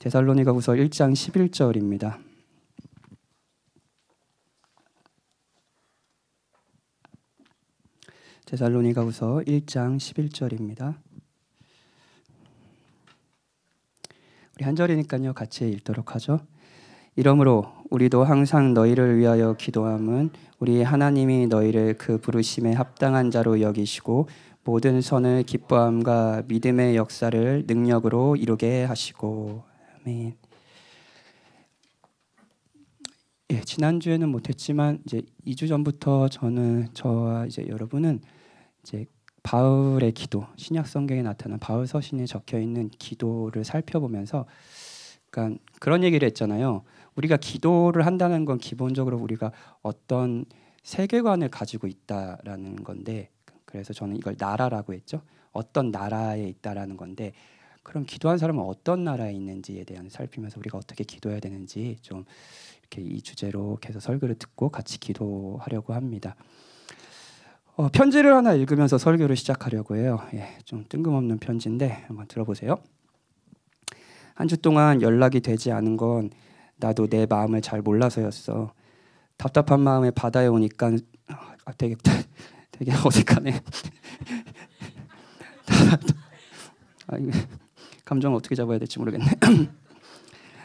데살로니가후서 1장 11절입니다. 데살로니가후서 1장 11절입니다. 우리 한 절이니까요. 같이 읽도록 하죠. 이러므로 우리도 항상 너희를 위하여 기도함은 우리 하나님이 너희를 그 부르심에 합당한 자로 여기시고 모든 선을 기뻐함과 믿음의 역사를 능력으로 이루게 하시고. 아멘. 예, 지난주에는 못했지만 이제 2주 전부터 저와 이제 여러분은 이제 바울의 기도, 신약 성경에 나타난 바울 서신에 적혀 있는 기도를 살펴보면서 그러니까 그런 얘기를 했잖아요. 우리가 기도를 한다는 건 기본적으로 우리가 어떤 세계관을 가지고 있다라는 건데, 그래서 저는 이걸 나라라고 했죠. 어떤 나라에 있다라는 건데, 그럼 기도한 사람은 어떤 나라에 있는지에 대한 살피면서 우리가 어떻게 기도해야 되는지 좀 이렇게 이 주제로 계속 설교를 듣고 같이 기도하려고 합니다. 편지를 하나 읽으면서 설교를 시작하려고 해요. 예, 좀 뜬금없는 편지인데 한번 들어보세요. 한 주 동안 연락이 되지 않은 건 나도 내 마음을 잘 몰라서였어. 답답한 마음에 바다에 오니까 되게 어색하네. 감정을 어떻게 잡아야 될지 모르겠네.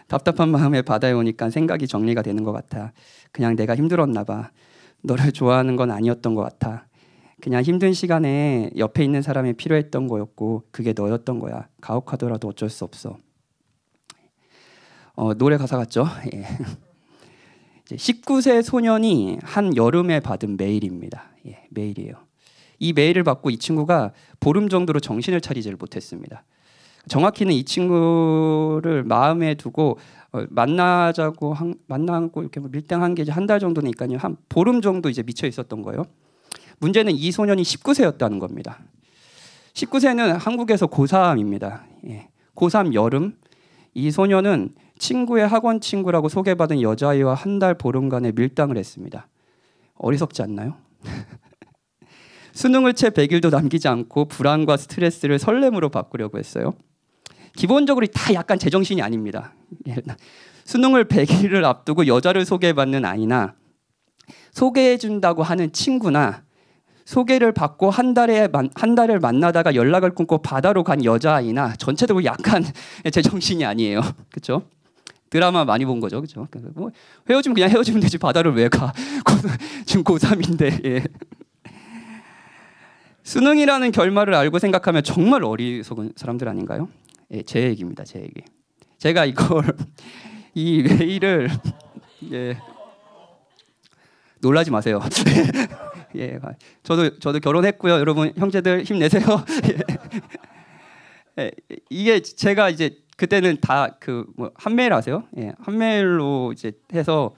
답답한 마음에 바다에 오니까 생각이 정리가 되는 것 같아. 그냥 내가 힘들었나 봐. 너를 좋아하는 건 아니었던 것 같아. 그냥 힘든 시간에 옆에 있는 사람이 필요했던 거였고 그게 너였던 거야. 가혹하더라도 어쩔 수 없어. 노래 가사 같죠? 예. 19세 소년이 한 여름에 받은 메일입니다. 예, 메일이에요. 이 메일을 받고 이 친구가 보름 정도로 정신을 차리지를 못했습니다. 정확히는 이 친구를 마음에 두고 만나고 이렇게 밀당한 게 한 달 정도니까요. 한 보름 정도 이제 미쳐 있었던 거예요. 문제는 이 소년이 19세였다는 겁니다. 19세는 한국에서 고3입니다. 예. 고3 여름. 이 소년은 친구의 학원 친구라고 소개받은 여자아이와 한 달 보름간의 밀당을 했습니다. 어리석지 않나요? 수능을 채 100일도 남기지 않고 불안과 스트레스를 설렘으로 바꾸려고 했어요. 기본적으로 다 약간 제정신이 아닙니다. 수능을 100일을 앞두고 여자를 소개받는 아이나 소개해준다고 하는 친구나 소개를 받고 한 달을 만나다가 연락을 끊고 바다로 간 여자아이나 전체적으로 약간 제정신이 아니에요. 그렇죠? 드라마 많이 본 거죠. 그렇죠? 뭐 헤어지면 그냥 헤어지면 되지 바다를 왜 가? 지금 고3인데. 예. 수능이라는 결말을 알고 생각하면 정말 어리석은 사람들 아닌가요? 예, 제 얘기입니다. 제 얘기. 제가 이 메일을 예. 놀라지 마세요. 예, 저도 결혼했고요. 여러분 형제들 힘내세요. 예, 이게 제가 이제 그때는 다 한 메일 아세요? 예, 한 메일로 이제 해서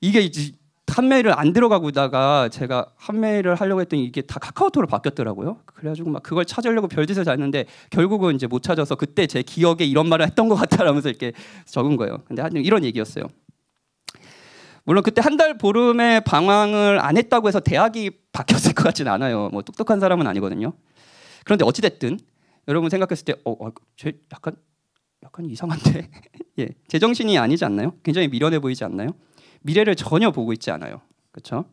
이게 이제 한 메일을 안 들어가고 있다가 제가 한 메일을 하려고 했더니 이게 다 카카오톡으로 바뀌었더라고요. 그래가지고 막 그걸 찾으려고 별짓을 다 했는데 결국은 이제 못 찾아서 그때 제 기억에 이런 말을 했던 것 같다라면서 이렇게 적은 거예요. 근데 이런 얘기였어요. 물론 그때 한 달 보름의 방황을 안 했다고 해서 대학이 바뀌었을 것 같지는 않아요. 뭐 똑똑한 사람은 아니거든요. 그런데 어찌 됐든 여러분 생각했을 때 쟤 약간 이상한데 예, 제정신이 아니지 않나요? 굉장히 미련해 보이지 않나요? 미래를 전혀 보고 있지 않아요. 그렇죠?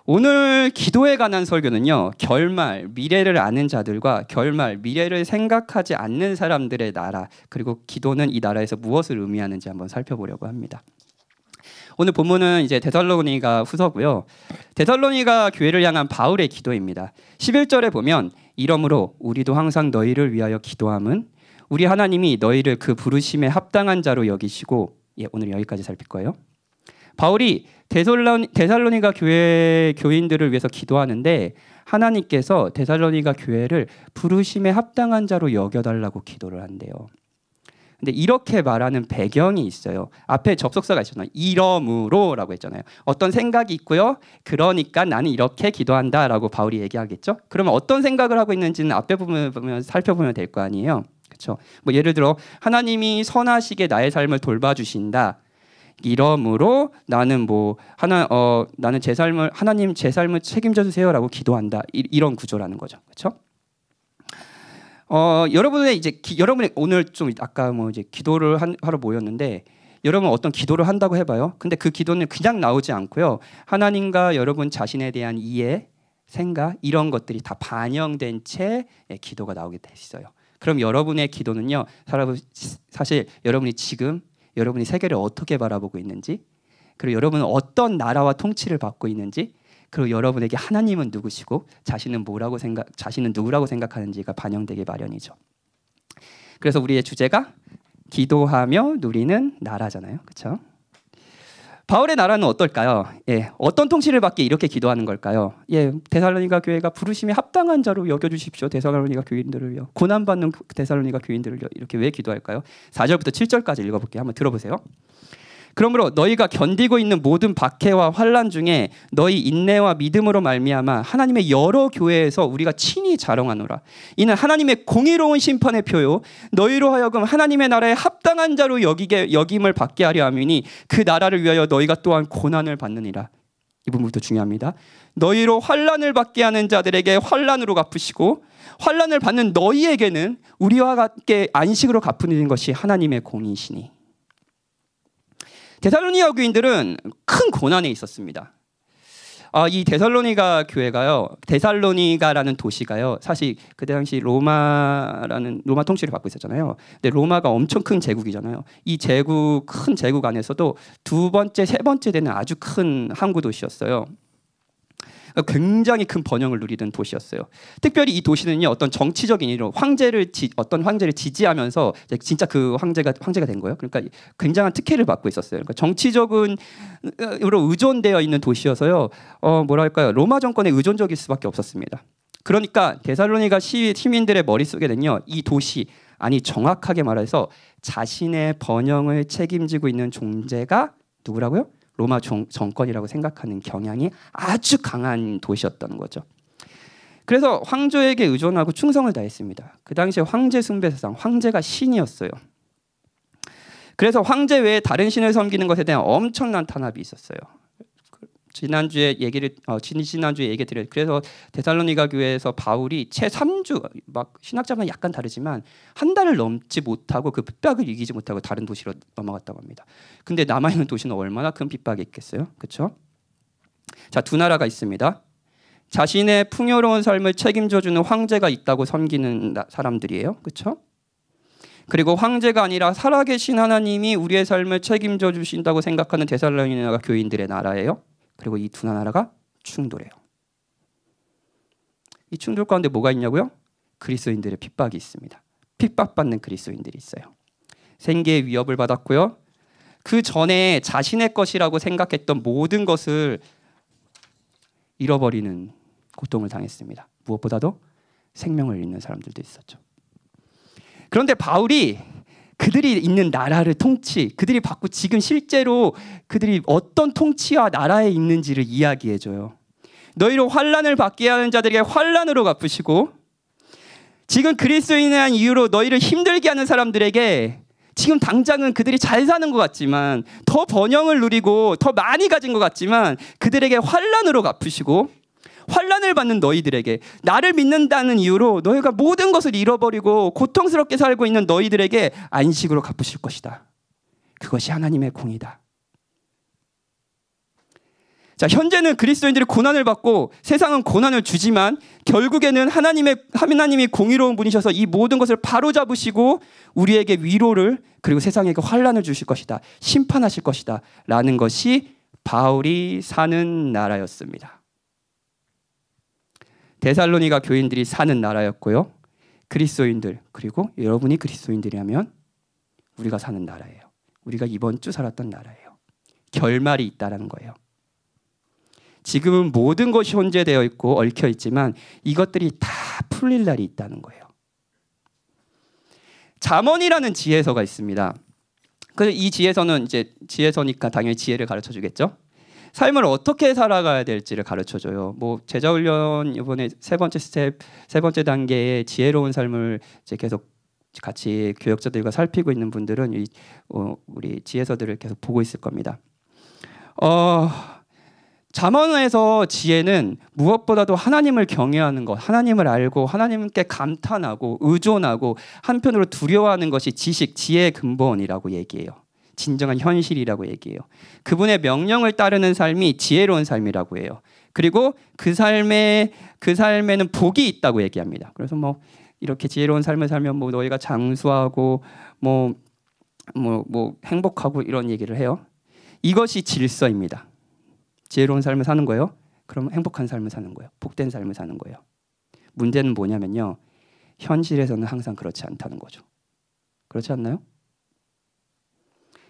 오늘 기도에 관한 설교는요. 결말, 미래를 아는 자들과 결말, 미래를 생각하지 않는 사람들의 나라, 그리고 기도는 이 나라에서 무엇을 의미하는지 한번 살펴보려고 합니다. 오늘 본문은 이제 데살로니가 후서고요. 데살로니가 교회를 향한 바울의 기도입니다. 11절에 보면 이러므로 우리도 항상 너희를 위하여 기도함은 우리 하나님이 너희를 그 부르심에 합당한 자로 여기시고 예, 오늘 여기까지 살필 거예요. 바울이 데살로니가 교회 교인들을 위해서 기도하는데 하나님께서 데살로니가 교회를 부르심에 합당한 자로 여겨달라고 기도를 한대요. 근데 이렇게 말하는 배경이 있어요. 앞에 접속사가 있잖아요. 이러므로라고 했잖아요. 어떤 생각이 있고요. 그러니까 나는 이렇게 기도한다라고 바울이 얘기하겠죠. 그러면 어떤 생각을 하고 있는지는 앞에 보면 살펴보면 될 거 아니에요. 그렇죠? 뭐 예를 들어 하나님이 선하시게 나의 삶을 돌봐주신다. 이러므로 나는 나는 하나님 제 삶을 책임져 주세요라고 기도한다. 이런 구조라는 거죠. 그렇죠? 여러분의 이제 여러분의 오늘 좀 아까 뭐 이제 기도를 하러 모였는데 여러분 어떤 기도를 한다고 해봐요. 근데 그 기도는 그냥 나오지 않고요. 하나님과 여러분 자신에 대한 이해, 생각 이런 것들이 다 반영된 채 기도가 나오게 돼 있어요. 그럼 여러분의 기도는요, 사실 여러분이 지금 여러분이 세계를 어떻게 바라보고 있는지, 그리고 여러분은 어떤 나라와 통치를 받고 있는지, 그리고 여러분에게 하나님은 누구시고 자신은 누구라고 생각하는지가 반영되기 마련이죠. 그래서 우리의 주제가 기도하며 누리는 나라잖아요, 그렇죠? 바울의 나라는 어떨까요? 어떤 통치를 받기에 이렇게 기도하는 걸까요? 데살로니가 교회가 부르심에 합당한 자로 여겨주십시오. 데살로니가 교인들을요. 고난받는 데살로니가 교인들을요. 이렇게 왜 기도할까요? 4절부터 7절까지 읽어볼게요. 한번 들어보세요. 그러므로 너희가 견디고 있는 모든 박해와 환난 중에 너희 인내와 믿음으로 말미암아 하나님의 여러 교회에서 우리가 친히 자랑하노라. 이는 하나님의 공의로운 심판의 표요 너희로 하여금 하나님의 나라에 합당한 자로 여김을 받게 하려 함이니 그 나라를 위하여 너희가 또한 고난을 받느니라. 이 부분부터 중요합니다. 너희로 환난을 받게 하는 자들에게 환난으로 갚으시고 환난을 받는 너희에게는 우리와 같게 안식으로 갚으는 것이 하나님의 공의시니. 데살로니가 교인들은 큰 고난에 있었습니다. 이 데살로니가 교회가요, 데살로니가라는 도시가요, 사실 그때 당시 로마 통치를 받고 있었잖아요. 근데 로마가 엄청 큰 제국이잖아요. 이 큰 제국 안에서도 두 번째, 세 번째 되는 아주 큰 항구 도시였어요. 굉장히 큰 번영을 누리던 도시였어요. 특별히 이 도시는요, 어떤 정치적인 이유로 어떤 황제를 지지하면서 진짜 그 황제가 된 거예요. 그러니까 굉장한 특혜를 받고 있었어요. 그러니까 정치적으로 의존되어 있는 도시여서요, 뭐랄까요, 로마 정권에 의존적일 수밖에 없었습니다. 그러니까 데살로니가 시민들의 머릿속에는요, 이 도시, 아니 정확하게 말해서 자신의 번영을 책임지고 있는 존재가 누구라고요? 로마 정권이라고 생각하는 경향이 아주 강한 도시였던 거죠. 그래서 황제에게 의존하고 충성을 다했습니다. 그 당시에 황제 숭배 세상, 황제가 신이었어요. 그래서 황제 외에 다른 신을 섬기는 것에 대한 엄청난 탄압이 있었어요. 지난주에 얘기 드렸어요. 그래서 데살로니가 교회에서 바울이 채 3주, 막 신학자마다 약간 다르지만 한 달을 넘지 못하고 그 핍박을 이기지 못하고 다른 도시로 넘어갔다고 합니다. 근데 남아있는 도시는 얼마나 큰 핍박이 있겠어요? 그렇죠? 자, 두 나라가 있습니다. 자신의 풍요로운 삶을 책임져주는 황제가 있다고 섬기는 사람들이에요. 그렇죠? 그리고 황제가 아니라 살아계신 하나님이 우리의 삶을 책임져 주신다고 생각하는 데살로니가 교인들의 나라예요. 그리고 이 두 나라가 충돌해요. 이 충돌 가운데 뭐가 있냐고요? 그리스도인들의 핍박이 있습니다. 핍박받는 그리스도인들이 있어요. 생계의 위협을 받았고요. 그 전에 자신의 것이라고 생각했던 모든 것을 잃어버리는 고통을 당했습니다. 무엇보다도 생명을 잃는 사람들도 있었죠. 그런데 바울이 그들이 있는 나라를 그들이 받고 지금 실제로 그들이 어떤 통치와 나라에 있는지를 이야기해줘요. 너희로 환난을 받게 하는 자들에게 환난으로 갚으시고, 지금 그리스도인에 대한 이유로 너희를 힘들게 하는 사람들에게 지금 당장은 그들이 잘 사는 것 같지만, 더 번영을 누리고 더 많이 가진 것 같지만 그들에게 환난으로 갚으시고, 환난을 받는 너희들에게, 나를 믿는다는 이유로 너희가 모든 것을 잃어버리고 고통스럽게 살고 있는 너희들에게 안식으로 갚으실 것이다. 그것이 하나님의 공의다. 자, 현재는 그리스도인들이 고난을 받고 세상은 고난을 주지만 결국에는 하나님이 공의로운 분이셔서 이 모든 것을 바로잡으시고 우리에게 위로를, 그리고 세상에게 환난을 주실 것이다. 심판하실 것이다. 라는 것이 바울이 사는 나라였습니다. 데살로니가 교인들이 사는 나라였고요. 그리스도인들, 그리고 여러분이 그리스도인들이라면 우리가 사는 나라예요. 우리가 이번 주 살았던 나라예요. 결말이 있다라는 거예요. 지금은 모든 것이 혼재되어 있고 얽혀 있지만 이것들이 다 풀릴 날이 있다는 거예요. 잠언이라는 지혜서가 있습니다. 그래서 이 지혜서는 이제 지혜서니까 당연히 지혜를 가르쳐 주겠죠. 삶을 어떻게 살아가야 될지를 가르쳐줘요. 뭐 제자훈련 이번에 세 번째 단계의 지혜로운 삶을 이제 계속 같이 교역자들과 살피고 있는 분들은 우리 지혜서들을 계속 보고 있을 겁니다. 잠언에서 지혜는 무엇보다도 하나님을 경외하는 것, 하나님을 알고 하나님께 감탄하고 의존하고 한편으로 두려워하는 것이 지식, 지혜의 근본이라고 얘기해요. 진정한 현실이라고 얘기해요. 그분의 명령을 따르는 삶이 지혜로운 삶이라고 해요. 그리고 그 삶에는 복이 있다고 얘기합니다. 그래서 뭐 이렇게 지혜로운 삶을 살면 뭐 너희가 장수하고 뭐 행복하고 이런 얘기를 해요. 이것이 질서입니다. 지혜로운 삶을 사는 거예요. 그럼 행복한 삶을 사는 거예요. 복된 삶을 사는 거예요. 문제는 뭐냐면요. 현실에서는 항상 그렇지 않다는 거죠. 그렇지 않나요?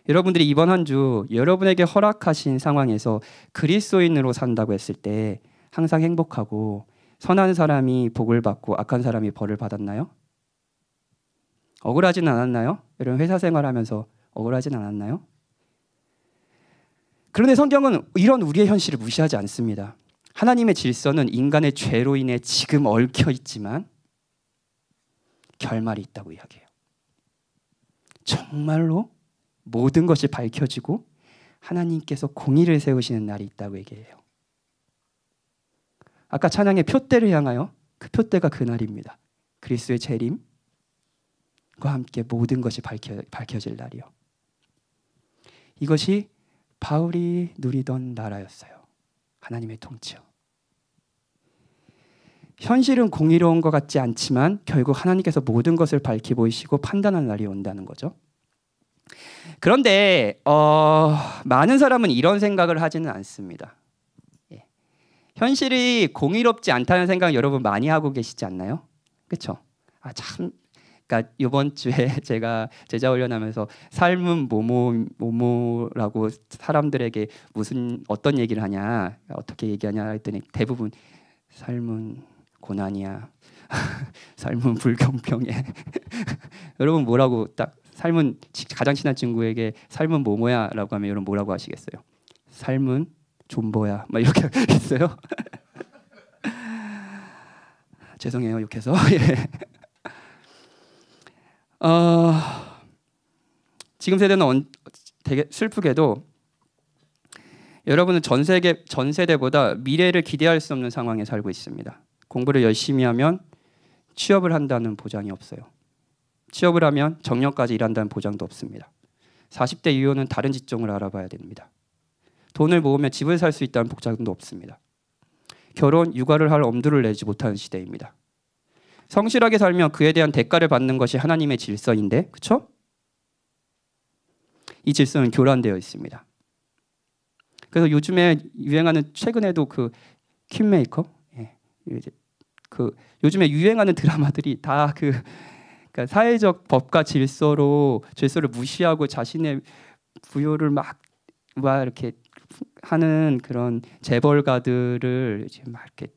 여러분들이 이번 한 주 여러분에게 허락하신 상황에서 그리스도인으로 산다고 했을 때 항상 행복하고 선한 사람이 복을 받고 악한 사람이 벌을 받았나요? 억울하진 않았나요? 여러분 회사 생활하면서 억울하진 않았나요? 그런데 성경은 이런 우리의 현실을 무시하지 않습니다. 하나님의 질서는 인간의 죄로 인해 지금 얽혀 있지만 결말이 있다고 이야기해요. 정말로 모든 것이 밝혀지고 하나님께서 공의를 세우시는 날이 있다고 얘기해요. 아까 찬양의 표대를 향하여 그 표대가 그날입니다. 그리스도의 재림과 함께 모든 것이 밝혀질 날이요. 이것이 바울이 누리던 나라였어요. 하나님의 통치요. 현실은 공의로운 것 같지 않지만 결국 하나님께서 모든 것을 밝히 보이시고 판단할 날이 온다는 거죠. 그런데 많은 사람은 이런 생각을 하지는 않습니다. 예. 현실이 공의롭지 않다는 생각 여러분 많이 하고 계시지 않나요? 그렇죠? 그러니까 이번 주에 제가 제자 훈련하면서 삶은 뭐뭐라고 사람들에게 어떤 얘기를 하냐, 어떻게 얘기하냐 했더니 대부분 삶은 고난이야, 삶은 불공평해. 여러분 뭐라고 딱 삶은 가장 친한 친구에게 삶은 뭐뭐야라고 하면 여러분 뭐라고 하시겠어요? 삶은 존버야. 막 이렇게 했어요. 죄송해요 욕해서. 예. 지금 세대는 되게 슬프게도 여러분은 전 세대보다 미래를 기대할 수 없는 상황에 살고 있습니다. 공부를 열심히 하면 취업을 한다는 보장이 없어요. 취업을 하면 정년까지 일한다는 보장도 없습니다. 40대 이후는 다른 직종을 알아봐야 됩니다. 돈을 모으면 집을 살 수 있다는 보장도 없습니다. 결혼, 육아를 할 엄두를 내지 못하는 시대입니다. 성실하게 살면 그에 대한 대가를 받는 것이 하나님의 질서인데, 그렇죠? 이 질서는 교란되어 있습니다. 그래서 요즘에 유행하는 최근에도 그 퀸메이커, 요즘에 유행하는 드라마들이 다 그러니까 사회적 법과 질서를 무시하고 자신의 부여를 막 이렇게 하는 그런 재벌가들을 이제 막 이렇게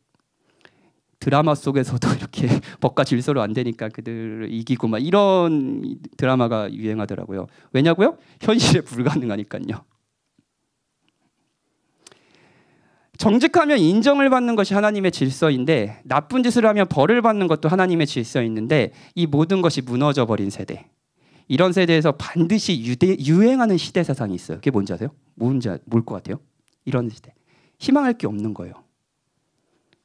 드라마 속에서도 이렇게 법과 질서로 안 되니까 그들을 이기고 막 이런 드라마가 유행하더라고요. 왜냐고요? 현실에 불가능하니까요. 정직하면 인정을 받는 것이 하나님의 질서인데 나쁜 짓을 하면 벌을 받는 것도 하나님의 질서였는데 이 모든 것이 무너져 버린 세대. 이런 세대에서 반드시 유행하는 시대 사상이 있어요. 그게 뭔지 아세요? 뭘 것 같아요? 이런 시대. 희망할 게 없는 거예요.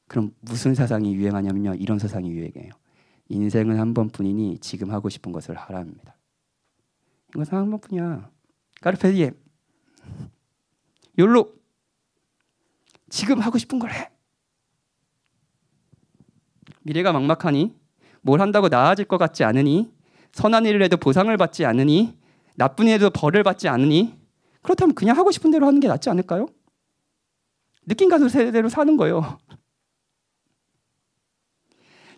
그럼 무슨 사상이 유행하냐면요. 이런 사상이 유행해요. 인생은 한 번뿐이니 지금 하고 싶은 것을 하라입니다. 이것은 한 번뿐이야. 까르페 디엠. 욜로. 지금 하고 싶은 걸 해. 미래가 막막하니 뭘 한다고 나아질 것 같지 않으니 선한 일을 해도 보상을 받지 않으니 나쁜 일을 해도 벌을 받지 않으니 그렇다면 그냥 하고 싶은 대로 하는 게 낫지 않을까요? 느낌 가는 세대로 사는 거예요.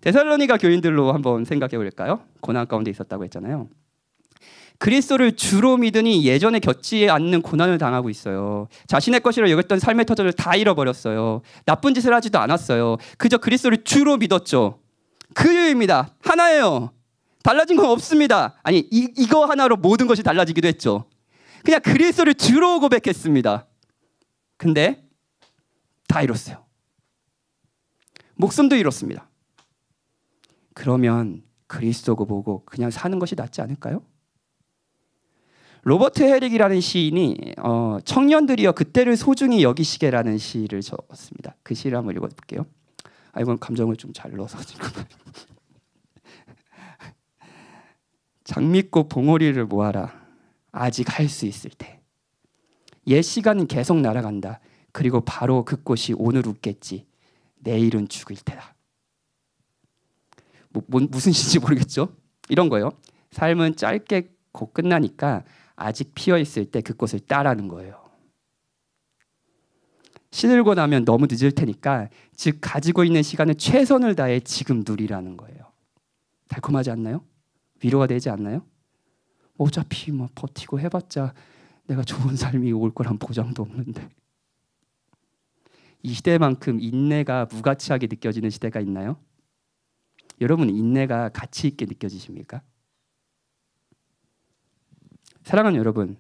데살로니가 교인들로 한번 생각해 볼까요? 고난 가운데 있었다고 했잖아요. 그리스도를 주로 믿으니 예전에 겪지 않는 고난을 당하고 있어요. 자신의 것이라 여겼던 삶의 터전을 다 잃어버렸어요. 나쁜 짓을 하지도 않았어요. 그저 그리스도를 주로 믿었죠. 그 이유입니다. 하나예요. 달라진 건 없습니다. 아니 이거 하나로 모든 것이 달라지기도 했죠. 그냥 그리스도를 주로 고백했습니다. 근데 다 잃었어요. 목숨도 잃었습니다. 그러면 그리스도고 보고 그냥 사는 것이 낫지 않을까요? 로버트 헤릭이라는 시인이 청년들이여 그때를 소중히 여기시게라는 시를 적었습니다. 그 시를 한번 읽어볼게요. 이건 감정을 좀 잘 넣어서 장미꽃 봉오리를 모아라. 아직 할 수 있을 때. 옛 시간은 계속 날아간다. 그리고 바로 그 꽃이 오늘 웃겠지. 내일은 죽을 테다. 무슨 시인지 모르겠죠? 이런 거예요. 삶은 짧게 곧 끝나니까 아직 피어 있을 때 그 꽃을 따라는 거예요. 시들고 나면 너무 늦을 테니까 즉 가지고 있는 시간을 최선을 다해 지금 누리라는 거예요. 달콤하지 않나요? 위로가 되지 않나요? 어차피 뭐 버티고 해봤자 내가 좋은 삶이 올 거란 보장도 없는데. 이 시대만큼 인내가 무가치하게 느껴지는 시대가 있나요? 여러분 인내가 가치 있게 느껴지십니까? 사랑하는 여러분,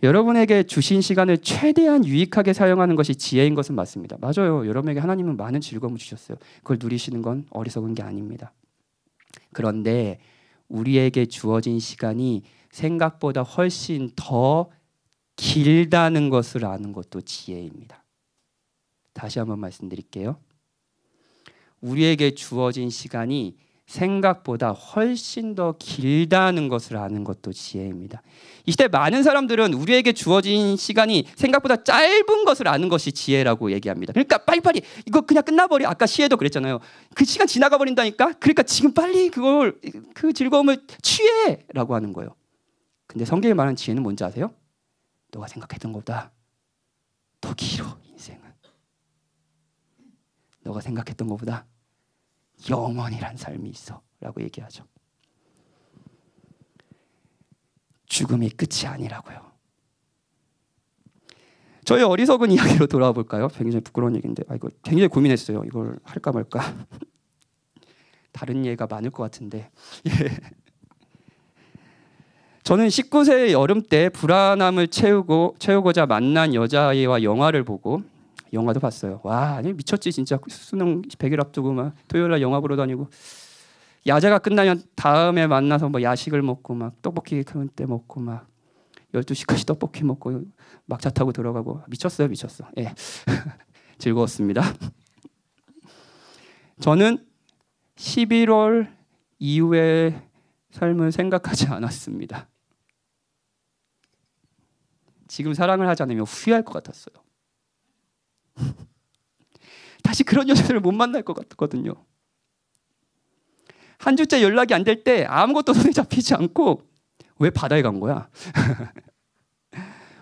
여러분에게 주신 시간을 최대한 유익하게 사용하는 것이 지혜인 것은 맞습니다. 맞아요. 여러분에게 하나님은 많은 즐거움을 주셨어요. 그걸 누리시는 건 어리석은 게 아닙니다. 그런데 우리에게 주어진 시간이 생각보다 훨씬 더 길다는 것을 아는 것도 지혜입니다. 다시 한번 말씀드릴게요. 우리에게 주어진 시간이 생각보다 훨씬 더 길다는 것을 아는 것도 지혜입니다. 이 시대 많은 사람들은 우리에게 주어진 시간이 생각보다 짧은 것을 아는 것이 지혜라고 얘기합니다. 그러니까 빨리빨리 이거 그냥 끝나버려. 아까 시에도 그랬잖아요. 그 시간 지나가 버린다니까. 그러니까 지금 빨리 그 즐거움을 취해라고 하는 거예요. 근데 성경이 말하는 지혜는 뭔지 아세요? 너가 생각했던 것보다 더 길어 인생은. 너가 생각했던 것보다 영원이란 삶이 있어 라고 얘기하죠. 죽음이 끝이 아니라고요. 저희 어리석은 이야기로 돌아와 볼까요? 굉장히 부끄러운 얘기인데 이거 굉장히 고민했어요. 이걸 할까 말까. 다른 예가 많을 것 같은데. 저는 19세의 여름 때 불안함을 채우고자 만난 여자아이와 영화를 보고 영화도 봤어요. 와, 아니 미쳤지 진짜. 수능 100일 앞두고 막 토요일날 영화 보러 다니고 야자가 끝나면 다음에 만나서 뭐 야식을 먹고 막 떡볶이 그때 먹고 막 12시까지 떡볶이 먹고 막차 타고 들어가고 미쳤어요. 예. 즐거웠습니다. 저는 11월 이후의 삶을 생각하지 않았습니다. 지금 사랑을 하지 않으면 후회할 것 같았어요. 다시 그런 여자들을 못 만날 것 같거든요. 한 주째 연락이 안 될 때 아무것도 손에 잡히지 않고 왜 바다에 간 거야?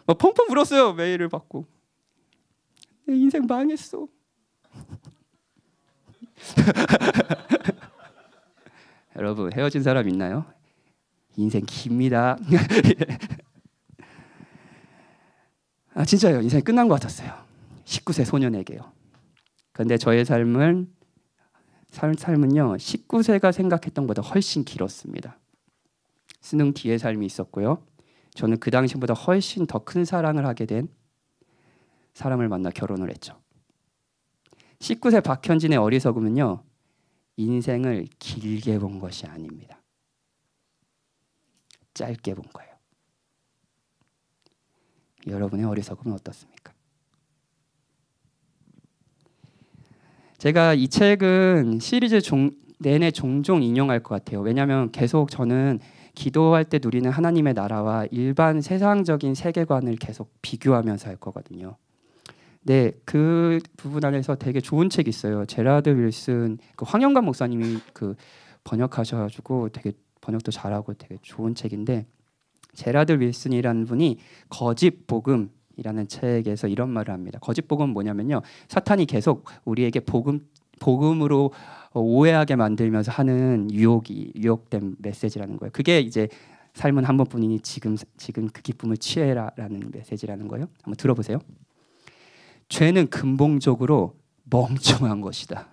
막 펑펑 울었어요. 메일을 받고. 내 인생 망했어. 여러분 헤어진 사람 있나요? 인생 깁니다. 진짜요. 인생이 끝난 것 같았어요. 19세 소년에게요. 그런데 저의 삶은요 19세가 생각했던 것보다 훨씬 길었습니다. 수능 뒤의 삶이 있었고요. 저는 그 당시보다 훨씬 더 큰 사랑을 하게 된 사람을 만나 결혼을 했죠. 19세 박현진의 어리석음은요 인생을 길게 본 것이 아닙니다. 짧게 본 거예요. 여러분의 어리석음은 어떻습니까? 제가 이 책은 시리즈 내내 종종 인용할 것 같아요. 왜냐하면 계속 저는 기도할 때 누리는 하나님의 나라와 일반 세상적인 세계관을 계속 비교하면서 할 거거든요. 네, 그 부분 안에서 되게 좋은 책이 있어요. 제라드 윌슨, 황영관 목사님이 번역하셔가지고 되게 번역도 잘하고 되게 좋은 책인데 제라드 윌슨이라는 분이 거짓 복음이라는 책에서 이런 말을 합니다. 거짓 복음은 뭐냐면요, 사탄이 계속 우리에게 복음으로 오해하게 만들면서 하는 유혹된 메시지라는 거예요. 그게 이제 삶은 한 번뿐이니 지금 그 기쁨을 취해라라는 메시지라는 거예요. 한번 들어보세요. 죄는 근본적으로 멍청한 것이다.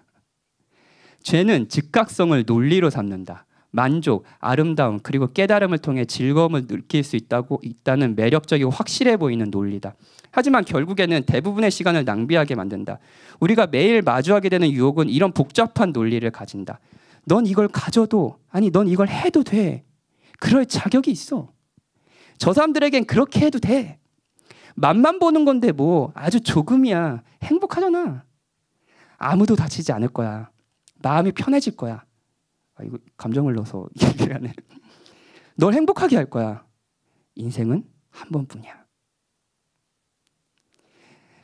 죄는 즉각성을 논리로 삼는다. 만족, 아름다움, 그리고 깨달음을 통해 즐거움을 느낄 수 있다는 매력적이고 확실해 보이는 논리다. 하지만 결국에는 대부분의 시간을 낭비하게 만든다. 우리가 매일 마주하게 되는 유혹은 이런 복잡한 논리를 가진다. 넌 이걸 가져도, 아니 넌 이걸 해도 돼. 그럴 자격이 있어. 저 사람들에겐 그렇게 해도 돼. 맛만 보는 건데 뭐 아주 조금이야. 행복하잖아. 아무도 다치지 않을 거야. 마음이 편해질 거야. 이거 감정을 넣어서 얘기를 하네. 널 행복하게 할 거야. 인생은 한 번뿐이야.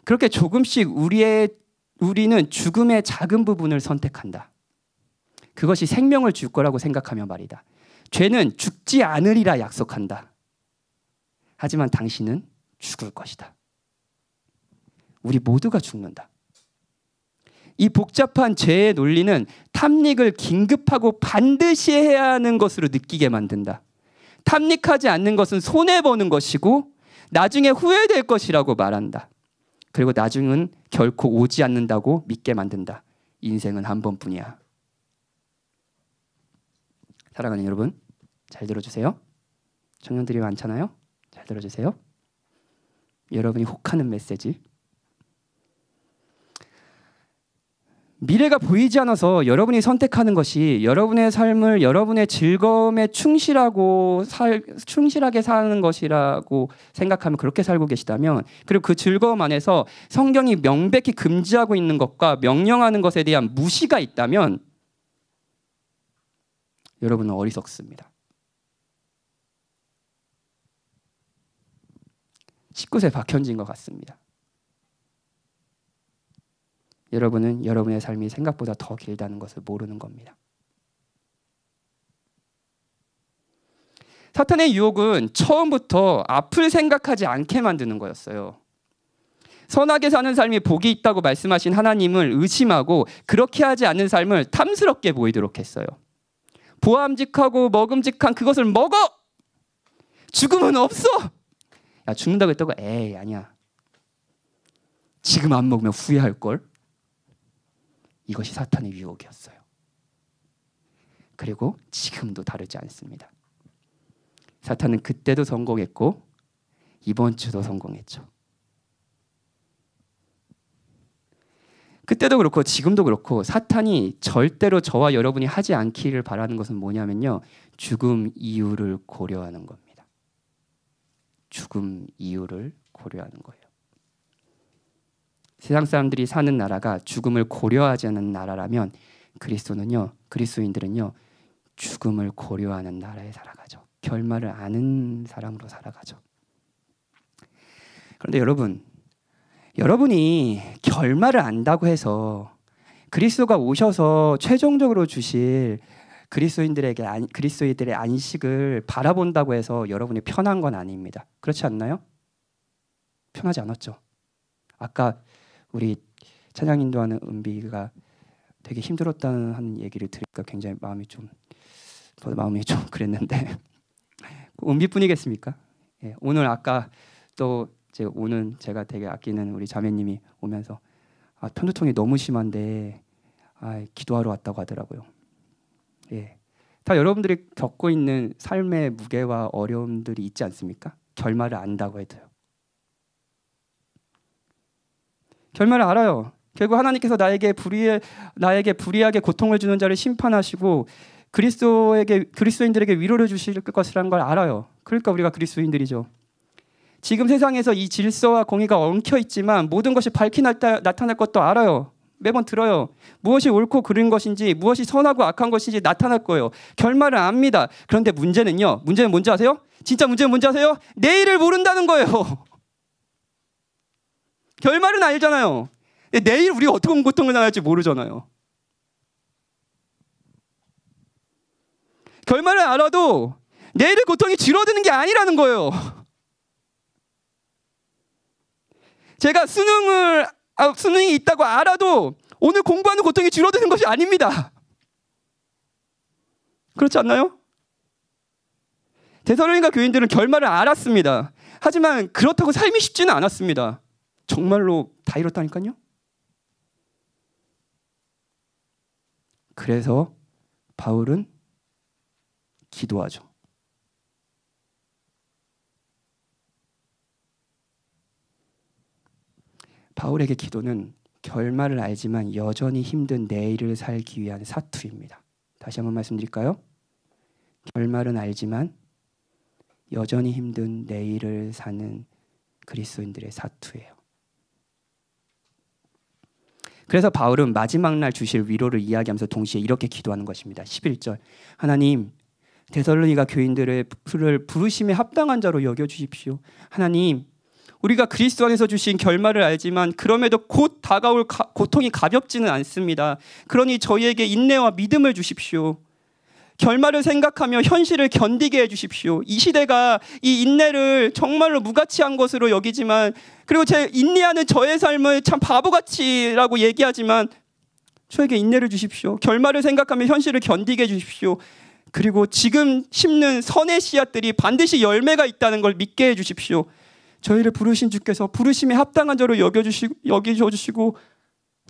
그렇게 조금씩 우리는 죽음의 작은 부분을 선택한다. 그것이 생명을 줄 거라고 생각하며 말이다. 죄는 죽지 않으리라 약속한다. 하지만 당신은 죽을 것이다. 우리 모두가 죽는다. 이 복잡한 죄의 논리는 탐닉을 긴급하고 반드시 해야 하는 것으로 느끼게 만든다. 탐닉하지 않는 것은 손해보는 것이고 나중에 후회될 것이라고 말한다. 그리고 나중은 결코 오지 않는다고 믿게 만든다. 인생은 한 번뿐이야. 사랑하는 여러분, 잘 들어주세요. 청년들이 많잖아요. 잘 들어주세요. 여러분이 혹하는 메시지. 미래가 보이지 않아서 여러분이 선택하는 것이 여러분의 삶을 여러분의 즐거움에 충실하게 사는 것이라고 생각하면 그렇게 살고 계시다면, 그리고 그 즐거움 안에서 성경이 명백히 금지하고 있는 것과 명령하는 것에 대한 무시가 있다면 여러분은 어리석습니다. 19세 박현진 것 같습니다. 여러분은 여러분의 삶이 생각보다 더 길다는 것을 모르는 겁니다. 사탄의 유혹은 처음부터 앞을 생각하지 않게 만드는 거였어요. 선하게 사는 삶이 복이 있다고 말씀하신 하나님을 의심하고 그렇게 하지 않는 삶을 탐스럽게 보이도록 했어요. 보암직하고 먹음직한 그것을 먹어! 죽음은 없어! 야, 죽는다고 했다고? 에이, 아니야. 지금 안 먹으면 후회할걸? 이것이 사탄의 유혹이었어요. 그리고 지금도 다르지 않습니다. 사탄은 그때도 성공했고 이번 주도 성공했죠. 그때도 그렇고 지금도 그렇고 사탄이 절대로 저와 여러분이 하지 않기를 바라는 것은 뭐냐면요, 죽음 이유를 고려하는 겁니다. 죽음 이유를 고려하는 거예요. 세상 사람들이 사는 나라가 죽음을 고려하지 않는 나라라면 그리스도인들은요 죽음을 고려하는 나라에 살아가죠. 결말을 아는 사람으로 살아가죠. 그런데 여러분이 결말을 안다고 해서 그리스도가 오셔서 최종적으로 주실 그리스도인들의 안식을 바라본다고 해서 여러분이 편한 건 아닙니다. 그렇지 않나요? 편하지 않았죠. 아까 우리 찬양 인도하는 은비가 되게 힘들었다는 하는 얘기를 들으니까 굉장히 마음이 좀 그랬는데 은비뿐이겠습니까? 예, 오늘 아까 또 오늘 제가 되게 아끼는 우리 자매님이 오면서 편두통이 너무 심한데 기도하러 왔다고 하더라고요. 예, 다 여러분들이 겪고 있는 삶의 무게와 어려움들이 있지 않습니까? 결말을 안다고 해도요. 결말을 알아요. 결국 하나님께서 나에게 불의하게 고통을 주는 자를 심판하시고 그리스도인들에게 위로를 주실 것이라는 걸 알아요. 그러니까 우리가 그리스도인들이죠. 지금 세상에서 이 질서와 공의가 엉켜 있지만 모든 것이 밝히 나타날 것도 알아요. 매번 들어요. 무엇이 옳고 그른 것인지, 무엇이 선하고 악한 것인지 나타날 거예요. 결말을 압니다. 그런데 문제는 뭔지 아세요? 진짜 문제는 뭔지 아세요? 내일을 모른다는 거예요. 결말은 알잖아요. 내일 우리가 어떤 고통을 당할지 모르잖아요. 결말을 알아도 내일의 고통이 줄어드는 게 아니라는 거예요. 제가 수능이 있다고 알아도 오늘 공부하는 고통이 줄어드는 것이 아닙니다. 그렇지 않나요? 데살로니가 교인들은 결말을 알았습니다. 하지만 그렇다고 삶이 쉽지는 않았습니다. 정말로 다 이렇다니까요. 그래서 바울은 기도하죠. 바울에게 기도는 결말을 알지만 여전히 힘든 내일을 살기 위한 사투입니다. 다시 한번 말씀드릴까요? 결말은 알지만 여전히 힘든 내일을 사는 그리스도인들의 사투예요. 그래서 바울은 마지막 날 주실 위로를 이야기하면서 동시에 이렇게 기도하는 것입니다. 11절 하나님 데살로니가 교인들을 부르심에 합당한 자로 여겨주십시오. 하나님 우리가 그리스도 안에서 주신 결말을 알지만 그럼에도 곧 다가올 고통이 가볍지는 않습니다. 그러니 저희에게 인내와 믿음을 주십시오. 결말을 생각하며 현실을 견디게 해주십시오. 이 시대가 이 인내를 정말로 무가치한 것으로 여기지만, 그리고 제 인내하는 저의 삶을 참 바보같이라고 얘기하지만 저에게 인내를 주십시오. 결말을 생각하며 현실을 견디게 해주십시오. 그리고 지금 심는 선의 씨앗들이 반드시 열매가 있다는 걸 믿게 해주십시오. 저희를 부르신 주께서 부르심에 합당한 자로 여겨주시고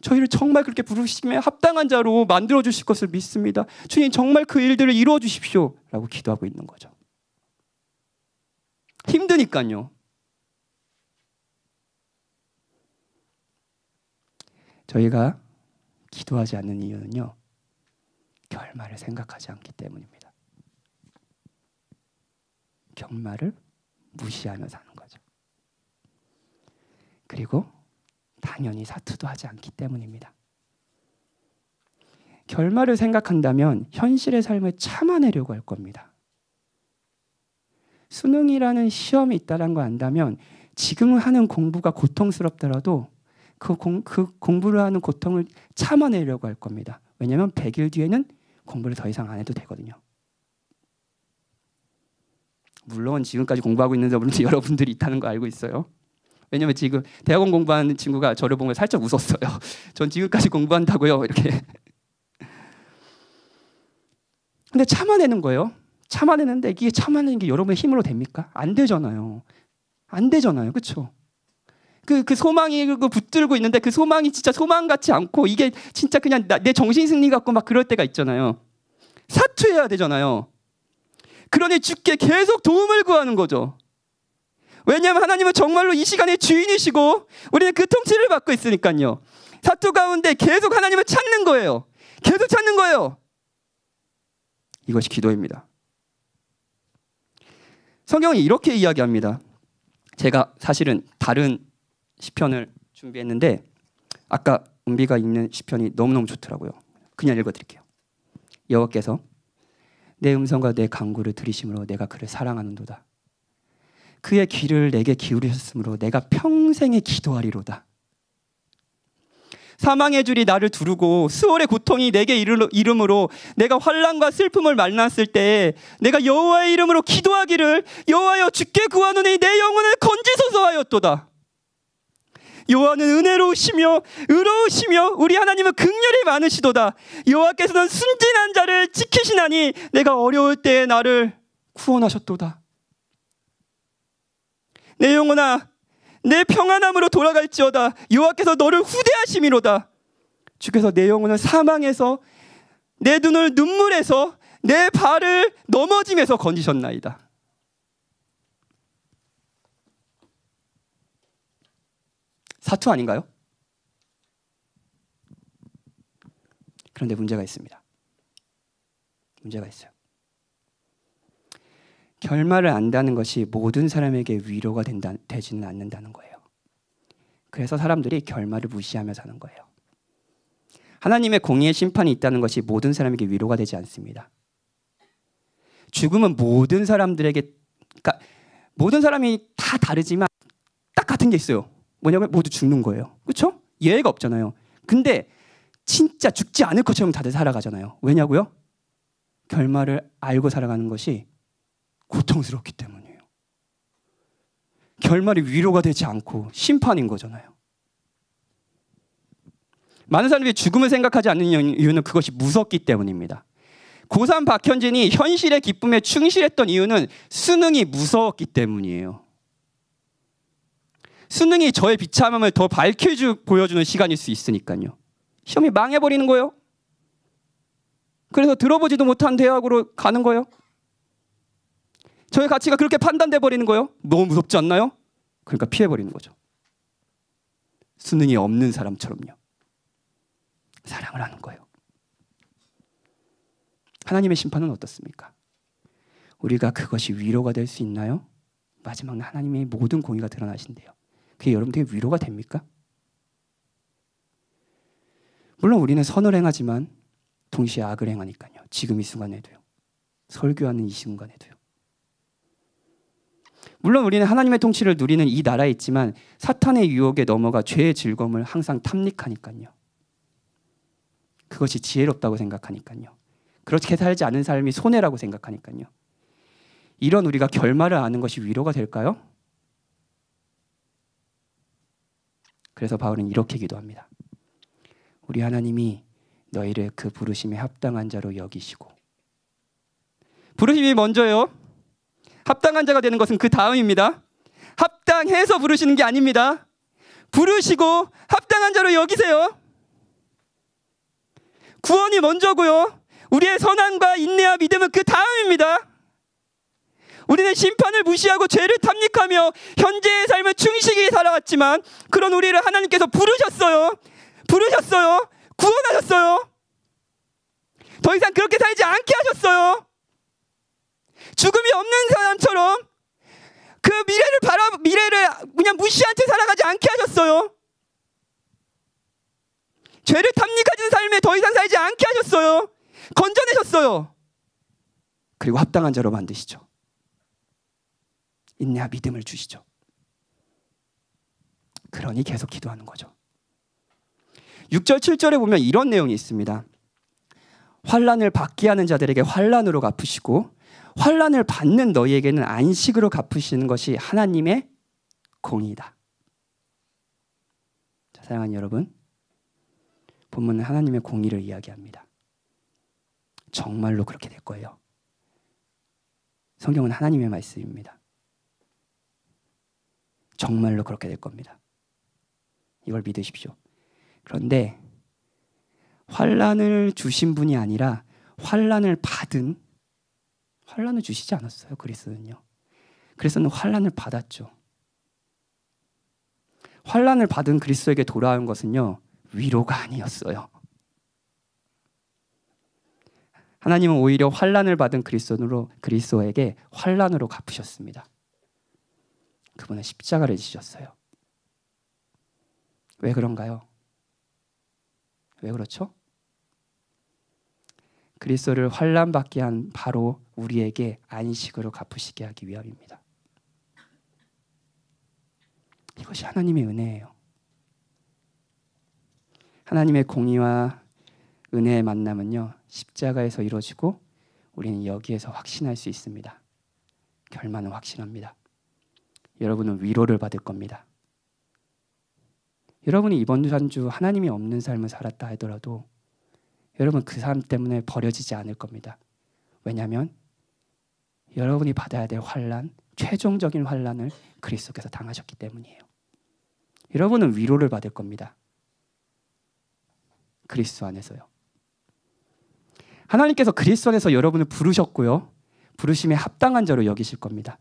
저희를 정말 그렇게 부르심에 합당한 자로 만들어주실 것을 믿습니다. 주님 정말 그 일들을 이루어 주십시오 라고 기도하고 있는 거죠. 힘드니까요. 저희가 기도하지 않는 이유는요, 결말을 생각하지 않기 때문입니다. 결말을 무시하며 사는 거죠. 그리고 당연히 사투도 하지 않기 때문입니다. 결말을 생각한다면 현실의 삶을 참아내려고 할 겁니다. 수능이라는 시험이 있다는 걸 안다면 지금 하는 공부가 고통스럽더라도 그 공부를 하는 고통을 참아내려고 할 겁니다. 왜냐하면 100일 뒤에는 공부를 더 이상 안 해도 되거든요. 물론 지금까지 공부하고 있는 여러분들이 있다는 거 알고 있어요. 왜냐면 지금 대학원 공부하는 친구가 저를 보면 살짝 웃었어요. 전 지금까지 공부한다고요 이렇게. 근데 참아내는 거예요. 참아내는데 이게 참아내는 게 여러분의 힘으로 됩니까? 안 되잖아요. 안 되잖아요. 그렇죠? 그 소망이 붙들고 있는데 그 소망이 진짜 소망 같지 않고 이게 진짜 그냥 내 정신 승리 같고 막 그럴 때가 있잖아요. 사투해야 되잖아요. 그러니 주께 계속 도움을 구하는 거죠. 왜냐하면 하나님은 정말로 이 시간의 주인이시고 우리는 그 통치를 받고 있으니까요. 사투 가운데 계속 하나님을 찾는 거예요. 계속 찾는 거예요. 이것이 기도입니다. 성경이 이렇게 이야기합니다. 제가 사실은 다른 시편을 준비했는데 아까 은비가 읽는 시편이 너무너무 좋더라고요. 그냥 읽어드릴게요. 여호와께서 내 음성과 내 간구를 들으심으로 내가 그를 사랑하는도다. 그의 귀를 내게 기울이셨으므로 내가 평생에 기도하리로다. 사망의 줄이 나를 두르고 수월의 고통이 내게 이름으로 내가 환난과 슬픔을 만났을 때 내가 여호와의 이름으로 기도하기를 여호와여 주께 구하노니 내 영혼을 건지소서 하였도다. 여호와는 은혜로우시며 의로우시며 우리 하나님은 긍휼이 많으시도다. 여호와께서는 순진한 자를 지키시나니 내가 어려울 때에 나를 구원하셨도다. 내 영혼아 내 평안함으로 돌아갈지어다. 여호와께서 너를 후대하심이로다. 주께서 내 영혼을 사망에서 내 눈을 눈물에서 내 발을 넘어짐에서 건지셨나이다. 사투 아닌가요? 그런데 문제가 있습니다. 문제가 있어요. 결말을 안다는 것이 모든 사람에게 위로가 되지는 않는다는 거예요. 그래서 사람들이 결말을 무시하며 사는 거예요. 하나님의 공의의 심판이 있다는 것이 모든 사람에게 위로가 되지 않습니다. 죽음은 모든 사람들에게, 그러니까 모든 사람이 다 다르지만 딱 같은 게 있어요. 뭐냐면 모두 죽는 거예요. 그렇죠? 예외가 없잖아요. 근데 진짜 죽지 않을 것처럼 다들 살아가잖아요. 왜냐고요? 결말을 알고 살아가는 것이 고통스럽기 때문이에요. 결말이 위로가 되지 않고 심판인 거잖아요. 많은 사람들이 죽음을 생각하지 않는 이유는 그것이 무섭기 때문입니다. 고3 박현진이 현실의 기쁨에 충실했던 이유는 수능이 무서웠기 때문이에요. 수능이 저의 비참함을 더 보여주는 시간일 수 있으니까요. 시험이 망해버리는 거예요. 그래서 들어보지도 못한 대학으로 가는 거예요. 저의 가치가 그렇게 판단돼 버리는 거예요. 너무 무섭지 않나요? 그러니까 피해버리는 거죠. 수능이 없는 사람처럼요. 사랑을 하는 거예요. 하나님의 심판은 어떻습니까? 우리가 그것이 위로가 될 수 있나요? 마지막 날 하나님의 모든 공의가 드러나신대요. 그게 여러분들에게 위로가 됩니까? 물론 우리는 선을 행하지만 동시에 악을 행하니까요. 지금 이 순간에도요. 설교하는 이 순간에도요. 물론 우리는 하나님의 통치를 누리는 이 나라에 있지만 사탄의 유혹에 넘어가 죄의 즐거움을 항상 탐닉하니까요. 그것이 지혜롭다고 생각하니까요. 그렇게 살지 않은 삶이 손해라고 생각하니까요. 이런 우리가 결말을 아는 것이 위로가 될까요? 그래서 바울은 이렇게 기도합니다. 우리 하나님이 너희를 그 부르심에 합당한 자로 여기시고, 부르심이 먼저요. 합당한 자가 되는 것은 그 다음입니다. 합당해서 부르시는 게 아닙니다. 부르시고 합당한 자로 여기세요. 구원이 먼저고요. 우리의 선함과 인내와 믿음은 그 다음입니다. 우리는 심판을 무시하고 죄를 탐닉하며 현재의 삶을 충실히 살아왔지만 그런 우리를 하나님께서 부르셨어요. 구원하셨어요. 더 이상 그렇게 살지 않게 하셨어요. 죽음이 없는 사람처럼 그 미래를 그냥 무시한 채 살아가지 않게 하셨어요. 죄를 탐닉하는 삶에 더 이상 살지 않게 하셨어요. 건져내셨어요. 그리고 합당한 자로 만드시죠. 인내와 믿음을 주시죠. 그러니 계속 기도하는 거죠. 6절 7절에 보면 이런 내용이 있습니다. 환난을 받게 하는 자들에게 환난으로 갚으시고 환난을 받는 너희에게는 안식으로 갚으시는 것이 하나님의 공의이다. 자, 사랑하는 여러분, 본문은 하나님의 공의를 이야기합니다. 정말로 그렇게 될 거예요. 성경은 하나님의 말씀입니다. 정말로 그렇게 될 겁니다. 이걸 믿으십시오. 그런데 환난을 주신 분이 아니라 환난을 주시지 않았어요. 그리스도는요. 그리스도는 환난을 받았죠. 환난을 받은 그리스도에게 돌아온 것은요, 위로가 아니었어요. 하나님은 오히려 환난을 받은 그리스도에게 환난으로 갚으셨습니다. 그분은 십자가를 지셨어요. 왜 그런가요? 왜 그렇죠? 그리스도를 환난받게 한 바로 우리에게 안식으로 갚으시게 하기 위함입니다. 이것이 하나님의 은혜예요. 하나님의 공의와 은혜의 만남은요, 십자가에서 이루어지고 우리는 여기에서 확신할 수 있습니다. 결말은 확신합니다. 여러분은 위로를 받을 겁니다. 여러분이 이번 한 주 하나님이 없는 삶을 살았다 하더라도 여러분 그 삶 때문에 버려지지 않을 겁니다. 왜냐하면 여러분이 받아야 될 환난, 최종적인 환난을 그리스도께서 당하셨기 때문이에요. 여러분은 위로를 받을 겁니다. 그리스도 안에서요. 하나님께서 그리스도 안에서 여러분을 부르셨고요. 부르심에 합당한 자로 여기실 겁니다.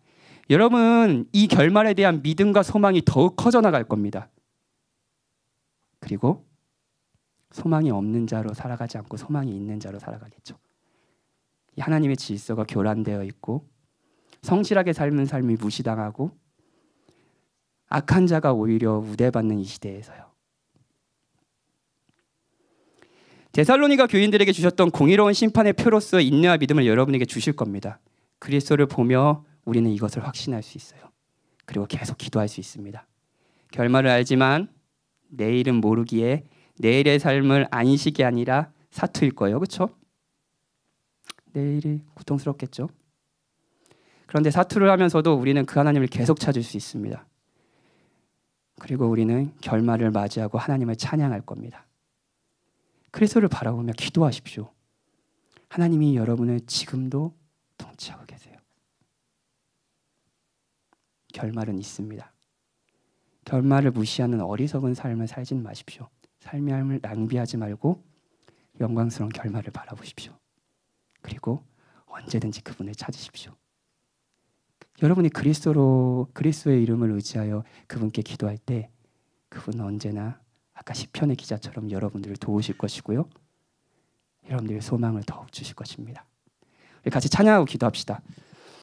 여러분 이 결말에 대한 믿음과 소망이 더욱 커져 나갈 겁니다. 그리고 소망이 없는 자로 살아가지 않고 소망이 있는 자로 살아가겠죠. 이 하나님의 질서가 교란되어 있고 성실하게 삶은 삶이 무시당하고 악한 자가 오히려 우대받는 이 시대에서요. 데살로니가 교인들에게 주셨던 공의로운 심판의 표로서 인내와 믿음을 여러분에게 주실 겁니다. 그리스도를 보며 우리는 이것을 확신할 수 있어요. 그리고 계속 기도할 수 있습니다. 결말을 알지만 내일은 모르기에 내일의 삶을 안식이 아니라 사투일 거예요. 그렇죠? 내일이 고통스럽겠죠. 그런데 사투를 하면서도 우리는 그 하나님을 계속 찾을 수 있습니다. 그리고 우리는 결말을 맞이하고 하나님을 찬양할 겁니다. 그리스도를 바라보며 기도하십시오. 하나님이 여러분을 지금도 통치하고 계세요. 결말은 있습니다. 결말을 무시하는 어리석은 삶을 살지는 마십시오. 삶의 삶을 낭비하지 말고 영광스러운 결말을 바라보십시오. 그리고 언제든지 그분을 찾으십시오. 여러분이 그리스도의 이름을 의지하여 그분께 기도할 때 그분은 언제나 아까 시편의 기자처럼 여러분들을 도우실 것이고요. 여러분들의 소망을 더욱 주실 것입니다. 우리 같이 찬양하고 기도합시다.